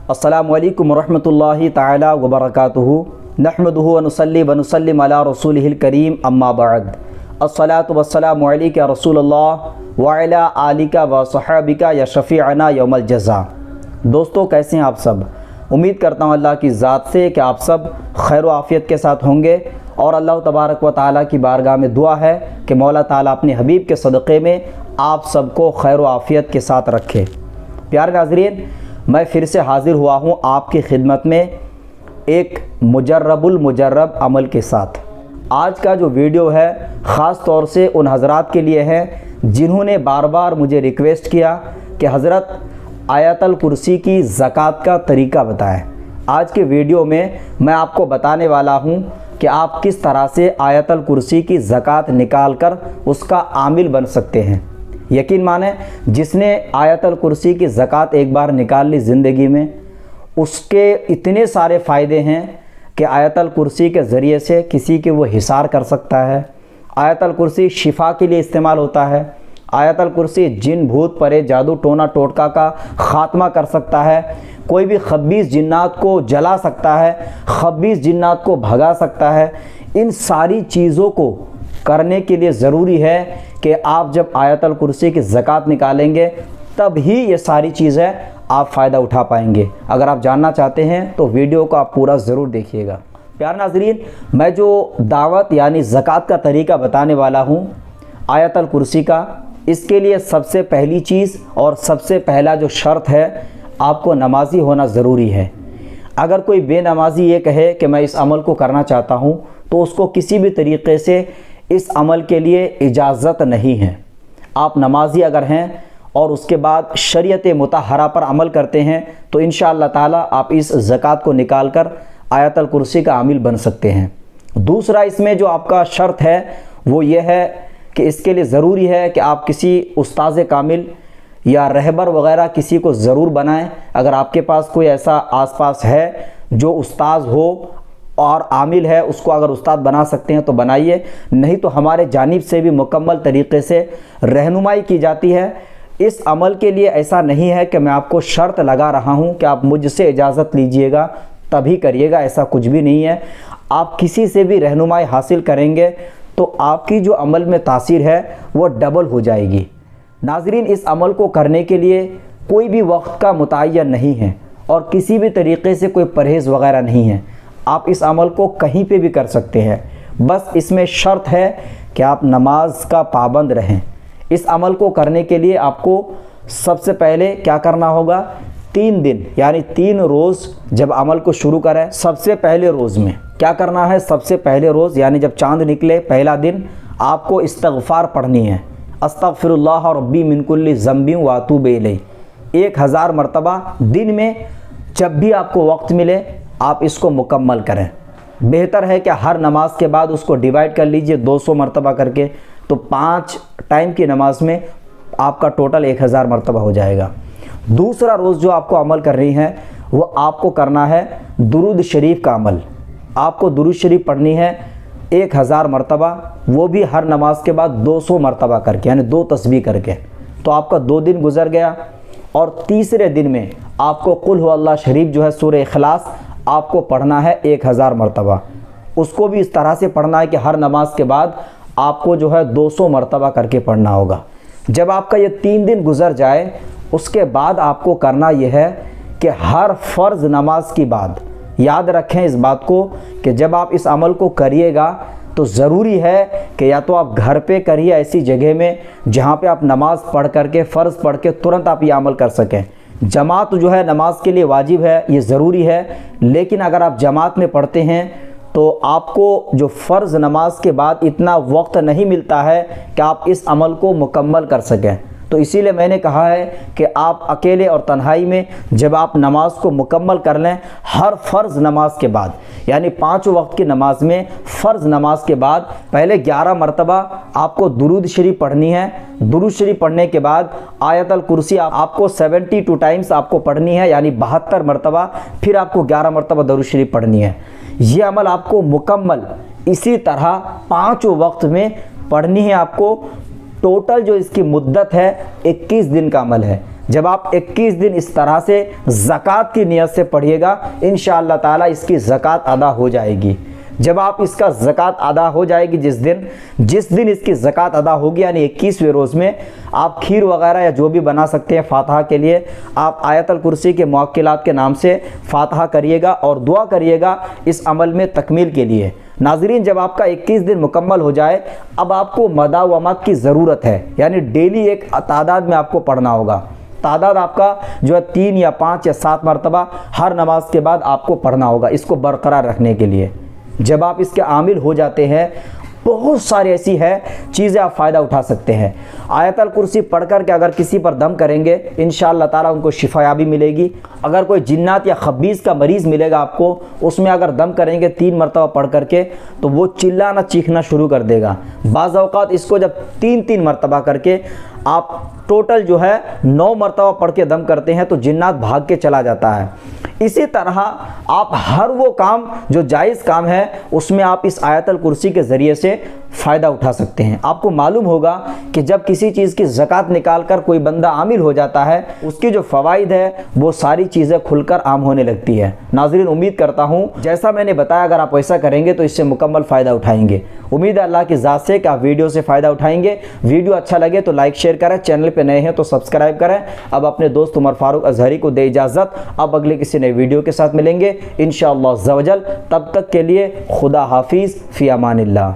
अस्सलामु अलैकुम रहमतुल्लाहि ताला व बरकातुहू नहमदुहु व नुसल्ली व नुसल्लिम अला रसूलिहिल करीम अम्मा बाद। अस्सलातु वस्सलामु अलैका रसूलल्लाह व अला आलिका व सहाबिका या शफ़ीअना यौमल जज़ा। दोस्तों, कैसे हैं आप सब? उम्मीद करता हूँ अल्लाह की ज़ात से कि आप सब खैर व आफ़ियत के साथ होंगे और अल्लाह तबारक व ताला की बारगाह में दुआ है कि मौला ताला अपने हबीब के सदक़े में आप सबको खैर व आफ़ियत के साथ रखे। प्यारे नाज़रीन, मैं फिर से हाज़िर हुआ हूँ आपकी खिदमत में एक मुजर्रबुल मुजर्रब अमल के साथ। आज का जो वीडियो है ख़ास तौर से उन हज़रात के लिए है जिन्होंने बार बार मुझे रिक्वेस्ट किया कि हज़रत आयतल कुर्सी की ज़कात का तरीका बताएं। आज के वीडियो में मैं आपको बताने वाला हूं कि आप किस तरह से आयतल कुर्सी की ज़कात निकाल कर उसका आमिल बन सकते हैं। यकीन माने, जिसने आयतल कुर्सी की ज़कात एक बार निकाल ली ज़िंदगी में, उसके इतने सारे फ़ायदे हैं कि आयतल कुर्सी के ज़रिए से किसी के वो हिसार कर सकता है। आयतल कुर्सी शिफा के लिए इस्तेमाल होता है। आयतल कुर्सी जिन भूत परे जादू टोना टोटका का ख़ात्मा कर सकता है। कोई भी खब्बीस जिन्नात को जला सकता है, खब्बीस जिन्नात को भगा सकता है। इन सारी चीज़ों को करने के लिए ज़रूरी है कि आप जब आयतल कुर्सी की ज़कात निकालेंगे तब ही ये सारी चीज़ें आप फ़ायदा उठा पाएंगे। अगर आप जानना चाहते हैं तो वीडियो को आप पूरा ज़रूर देखिएगा। प्यारे नाज़रीन, मैं जो दावत यानी ज़कात का तरीका बताने वाला हूँ आयतल कुर्सी का, इसके लिए सबसे पहली चीज़ और सबसे पहला जो शर्त है, आपको नमाज़ी होना ज़रूरी है। अगर कोई बेनमाज़ी ये कहे कि मैं इस अमल को करना चाहता हूँ तो उसको किसी भी तरीक़े से इस अमल के लिए इजाज़त नहीं है। आप नमाज़ी अगर हैं और उसके बाद शरीयत मुतहरा पर अमल करते हैं तो इंशाअल्लाह ताला आप इस ज़कात को निकाल कर आयतल कुर्सी का आमिल बन सकते हैं। दूसरा इसमें जो आपका शर्त है वो ये है कि इसके लिए ज़रूरी है कि आप किसी उस्ताज़ कामिल या रहबर वग़ैरह किसी को ज़रूर बनाएं। अगर आपके पास कोई ऐसा आसपास है जो उस्ताद हो और आमिल है, उसको अगर उस्ताद बना सकते हैं तो बनाइए, नहीं तो हमारे जानिब से भी मुकम्मल तरीक़े से रहनुमाई की जाती है। इस अमल के लिए ऐसा नहीं है कि मैं आपको शर्त लगा रहा हूं कि आप मुझसे इजाज़त लीजिएगा तभी करिएगा, ऐसा कुछ भी नहीं है। आप किसी से भी रहनुमाई हासिल करेंगे तो आपकी जो अमल में तासीर है वो डबल हो जाएगी। नाज़रीन, इस अमल को करने के लिए कोई भी वक्त का मुतय्यन नहीं है और किसी भी तरीक़े से कोई परहेज़ वग़ैरह नहीं है। आप इस अमल को कहीं पे भी कर सकते हैं, बस इसमें शर्त है कि आप नमाज का पाबंद रहें। इस अमल को करने के लिए आपको सबसे पहले क्या करना होगा, 3 दिन यानी 3 रोज़ जब अमल को शुरू करें, सबसे पहले रोज़ में क्या करना है, सबसे पहले रोज़ यानी जब चाँद निकले पहला दिन आपको इस्तग़फ़ार पढ़नी है। अस्तग़फ़िरुल्लाह रब्बी मिन कुल्लि ज़ंबिन व अतूबु इलैह 1000 मरतबा दिन में जब भी आपको वक्त मिले आप इसको मुकम्मल करें। बेहतर है कि हर नमाज के बाद उसको डिवाइड कर लीजिए 200 मरतबा करके, तो 5 टाइम की नमाज में आपका टोटल 1000 मरतबा हो जाएगा। दूसरा रोज़ जो आपको अमल करनी है वो आपको करना है दुरूद शरीफ का अमल। आपको दुरूद शरीफ पढ़नी है 1000 मरतबा, वो भी हर नमाज के बाद 200 मरतबा करके यानी 2 तस्बीह करके। तो आपका 2 दिन गुजर गया और तीसरे दिन में आपको कुल हु अल्लाह शरीफ जो है सूरह इखलास आपको पढ़ना है 1000 मरतबा। उसको भी इस तरह से पढ़ना है कि हर नमाज के बाद आपको जो है 200 मरतबा करके पढ़ना होगा। जब आपका ये 3 दिन गुजर जाए उसके बाद आपको करना यह है कि हर फ़र्ज़ नमाज की बाद, याद रखें इस बात को कि जब आप इस अमल को करिएगा तो ज़रूरी है कि या तो आप घर पे करिए ऐसी जगह में जहाँ पे आप नमाज़ पढ़ करके फ़र्ज़ पढ़ के तुरंत आप ये अमल कर सकें। जमात जो है नमाज के लिए वाजिब है, ये ज़रूरी है, लेकिन अगर आप जमात में पढ़ते हैं तो आपको जो फ़र्ज़ नमाज के बाद इतना वक्त नहीं मिलता है कि आप इस अमल को मुकम्मल कर सकें। तो इसीलिए मैंने कहा है कि आप अकेले और तन्हाई में जब आप नमाज को मुकम्मल कर लें, हर फ़र्ज़ नमाज के बाद यानी 5 वक्त की नमाज में फ़र्ज़ नमाज के बाद पहले 11 मरतबा आपको दुरूद शरीफ पढ़नी है। दुरूद शरीफ पढ़ने के बाद आयतल कुर्सी आपको 72 टाइम्स आपको पढ़नी है यानी 72 मरतबा, फिर आपको 11 मरतबा दुरूद शरीफ पढ़नी है। ये अमल आपको मुकम्मल इसी तरह 5 वक्त में पढ़नी है आपको। टोटल जो इसकी मुद्दत है 21 दिन का अमल है। जब आप 21 दिन इस तरह से ज़कात की नियत से पढ़िएगा, इंशाअल्लाह ताला इसकी ज़कात अदा हो जाएगी। जब आप इसका ज़कात अदा हो जाएगी, जिस दिन इसकी ज़कात अदा होगी, यानी 21वें रोज़ में, आप खीर वगैरह या जो भी बना सकते हैं फातिहा के लिए, आप आयतल कुर्सी के मुअक्किलात के नाम से फातिहा करिएगा और दुआ करिएगा इस अमल में तकमील के लिए। नाज़रीन, जब आपका 21 दिन मुकम्मल हो जाए, अब आपको मदा व मद की ज़रूरत है, यानी डेली एक तादाद में आपको पढ़ना होगा। तादाद आपका जो है 3 या 5 या 7 मरतबा हर नमाज के बाद आपको पढ़ना होगा, इसको बरकरार रखने के लिए। जब आप इसके आमिल हो जाते हैं, बहुत सारी ऐसी है चीज़ें आप फ़ायदा उठा सकते हैं। आयतल कुर्सी पढ़कर के अगर किसी पर दम करेंगे, इंशाअल्लाह ताला उनको शिफायाबी मिलेगी। अगर कोई जिन्नात या खबीस का मरीज़ मिलेगा आपको, उसमें अगर दम करेंगे 3 मरतबा पढ़ करके, तो वो चिल्लाना चीखना शुरू कर देगा। बाज़ औक़ात इसको जब 3-3 मरतबा करके आप टोटल जो है 9 मरतबा पढ़ के दम करते हैं, तो जिन्नात भाग के चला जाता है। इसी तरह आप हर वो काम जो जायज़ काम है, उसमें आप इस आयतल कुर्सी के ज़रिए से फ़ायदा उठा सकते हैं। आपको मालूम होगा कि जब किसी चीज़ की ज़कात निकाल कर कोई बंदा आमिल हो जाता है, उसकी जो फ़वाइद है वो सारी चीज़ें खुलकर आम होने लगती है। नाज़रीन, उम्मीद करता हूँ जैसा मैंने बताया, अगर आप ऐसा करेंगे तो इससे मुकम्मल फ़ायदा उठाएंगे। उम्मीद है अल्लाह की ज़ात से कि आप वीडियो से फ़ायदा उठाएंगे। वीडियो अच्छा लगे तो लाइक शेयर करें, चैनल पर नए हैं तो सब्सक्राइब करें। अब अपने दोस्त उमर फारूक अजहरी को दे इजाज़त। अब अगले किसी नए वीडियो के साथ मिलेंगे इंशाअल्लाह अज़्ज़ा वजल। तब तक के लिए खुदा हाफिज़, फ़ी अमानिल्लाह।